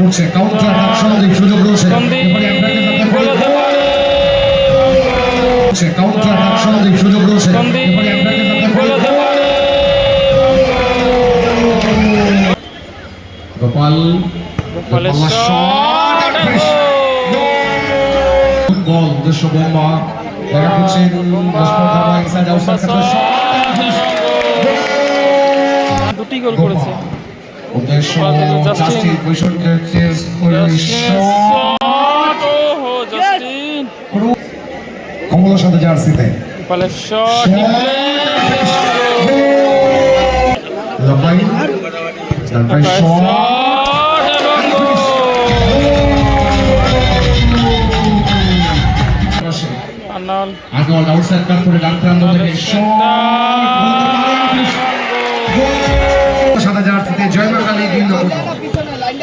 করছে counter attack Sandeep সুযোগ রয়েছে কাউন্টার অ্যাটাক সন্দীপ সুযোগ রয়েছে গোপাল বল উদ্দেশ্য বোমা দেখা হচ্ছে দুটি গোল করেছে উদ্দেশ্য জাস্টিন পজিশনকে চেঞ্জ করে জাস্টিন কমলার সাথে জার্সিতে গোপালের শট লম্বাই শট আগে আউটসাইড কাট করে ডান প্রান্ত থেকে সাদা জার্সিতে জয়মা কালী গিল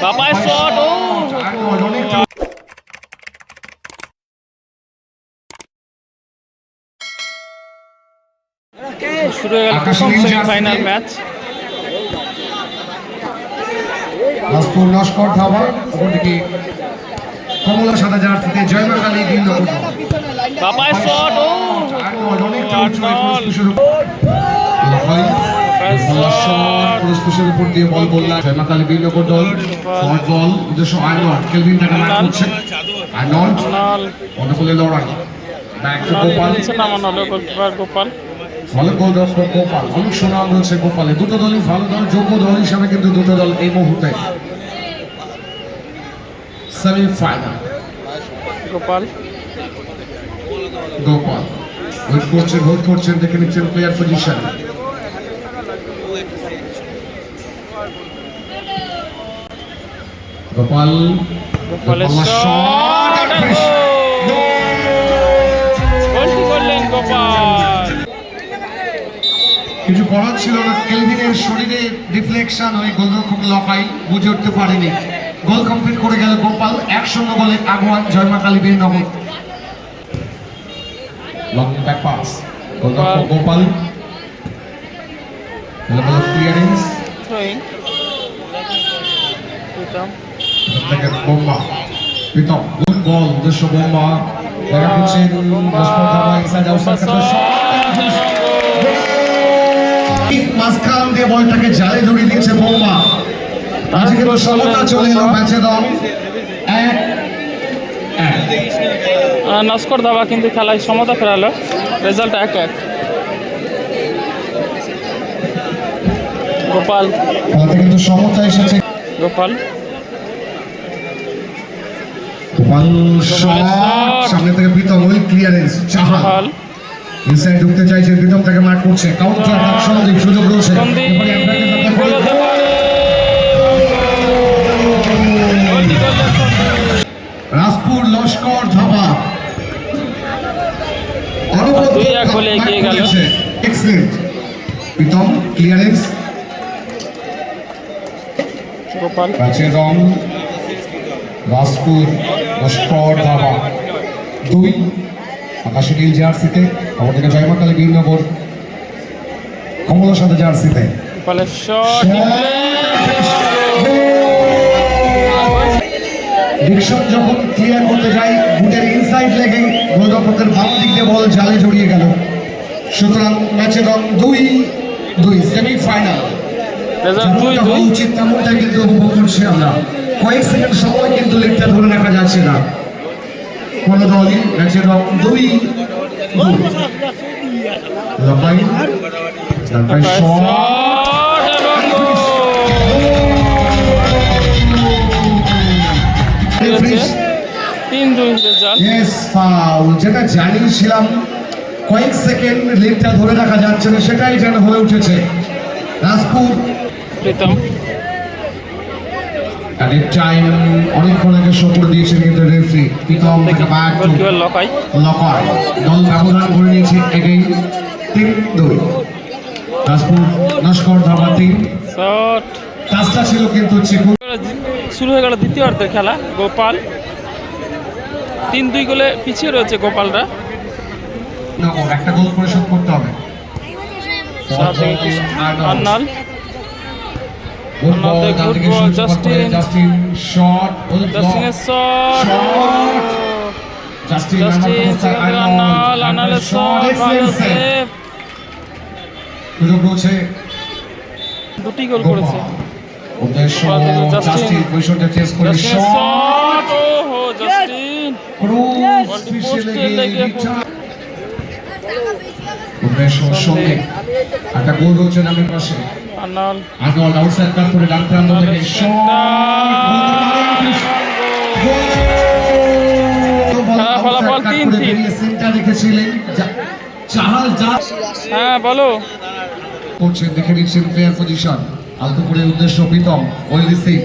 বাপায় শট ও শুরু হয়ে গেল প্রথম সেমিফাইনাল ম্যাচ রাজপুর লস্কর ধাবা অপরদিকে কমলা সাদা জার্সিতে জয়মা কালী গিল বাপায় শট ও পুরস্পুষের উপর দিয়ে বল বললাম জয়মা কালী গিল দল শর্ট বল উদ্দেশ্য আর্নল্ড কেলভিন তাকে মার করছে আর্নল্ড অনেকগুলো লড়াই ব্যাক টু গোপাল গোপাল ভালো গোলরক্ষক গোপাল অনেক সুনাম রয়েছে গোপালে দুটো দলই ভালো দল যোগ্য দল হিসাবে কিন্তু দুটো দল এই মুহূর্তে সেমিফাইনাল গোপাল ওয়েট করছেন দেখে নিচ্ছেন প্লেয়ার পজিশন গোপালের শট গোলটি করলেন গোপাল কিছু করার ছিল না কেলভিনের শরীরে রিফ্লেকশন হয়ে গোলরক্ষক লকাই বুঝে উঠতে পারেনি গোল কমপ্লিট করে গেল গোপাল 1-0 গোলে আগুয়ান Joyma Kali Birnagar long back pass Gopal level of clearance বোমা প্রীতম গুড বল উদ্দেশ্য বোমা দেখা হচ্ছে মাঝখান দিয়ে বলটাকে জালে জড়িয়ে দিয়েছে বোমা আজকে তো সমতা চলে এলো ম্যাচে দল নস্কর দাবা কিন্তু খেলায় সমতা ফেরালো রেজাল্ট 1-1 গোপাল কিন্তু সমতা এসেছে গোপাল সামনে থেকে প্রীতম ওই ক্লিয়ারেন্স চাহাল ইনসাইড ঢুকতে চাইছে প্রীতম তাকে মার করছে কাউন্টার অ্যাটাক সন্দীপ সুযোগ রয়েছে রাজপুর লস্কর ধাবা গোলে এগিয়ে গেল এক্সেলেন্ট প্রীতম ক্লিয়ারেন্স গোপাল কাছে রং রাজপুর লস্কর ধাবা 2 আকাশী নীল জার্সিতে অপরদিকে জয়মা কালী বীরনগর কমলার সাথে জার্সিতে গোপালের শট ডিকশন যখন ক্লিয়ার করতে যায় বুটের ইনসাইড লেগে গোলরক্ষকের বাম দিক দিয়ে বল জালে জড়িয়ে গেল সুতরাং ম্যাচের রং 2-2 সেমিফাইনাল উচিত তেমনটা কিন্তু উপভোগ করছি আমরা কয়েক সেকেন্ড সময় কিন্তু লিগটা ধরে রাখা যাচ্ছে না কোন দলই ম্যাচের রং 2-2 লম্বাই যেটা জানিয়েছিলাম কয়েক সেকেন্ড লিগটা ধরে রাখা যাচ্ছে না সেটাই যেন হয়ে উঠেছে রাজপুর প্রীতম টাইম অনেকক্ষণ আগে শো করে দিয়েছেন কিন্তু রেফারি প্রীতম লকাই দল ব্যবধান করে নিয়েছে এগেইন 3-2 রাজপুর লস্কর ধাবা 3 শট কাজটা ছিল কিন্তু শুরু হয়ে গেল দ্বিতীয় অর্ধের খেলা গোপাল 3-2 গোলে পিছিয়ে রয়েছে গোপালরা একটা গোল পরিশোধ করতে হবে আর্নল্ড Good ball, Another ডান good দিকে ball, সুপার করে Justin. Justin shot, goal block. জাস্টিনের shot, Shot. Justin Justin second Arnold, আর্নলের শট, ভালো সেভ, সুযোগ রয়েছে দুটি গোল করেছে। উদ্দেশ্য জাস্টিন। জাস্টিন পজিশনটা চেঞ্জ করে জাস্টিনের শট শট, ওহো জাস্টিন, ক্রস বলটি পিছে পোস্টে লেগে লেগে রিটার্ন। উদ্দেশ্য সঙ্গে একটা গোল রয়েছে নামের পাশে আর্নল, আর্নল্ড আউটসাইড কাট করে ডান প্রান্ত থেকে শট খেলার ফলাফল 3-3। সেন্টার রেখেছিলেন চাহাল যা হ্যাঁ বলো। করছেন, দেখে নিচ্ছেন প্লেয়ার পজিশন। আলতুপুরের উদ্দেশ্য প্রীতম, ওয়েল Singh,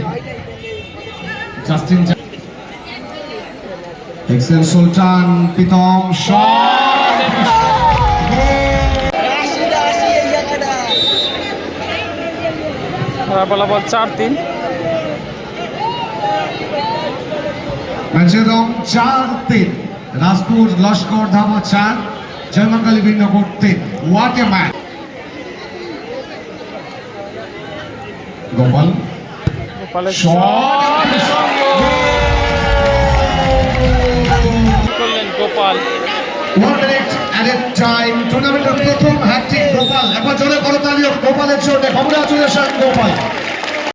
Justin Axel Sultan, Pritam shot. খেলার ফলাফল 4-3। ম্যাচের রং 4-3। Rajpur Laskar Dhama 4, Joymakali Binagar 3। What a match! Gopal গোপালের শট শট করলেন গোপাল। 1 minute added time. টুর্নামেন্টের প্রথম হ্যাটট্রিক গোপাল। একবার জোরে করতালি গোপালের জন্য। কংগ্রাচুলেশন গোপাল।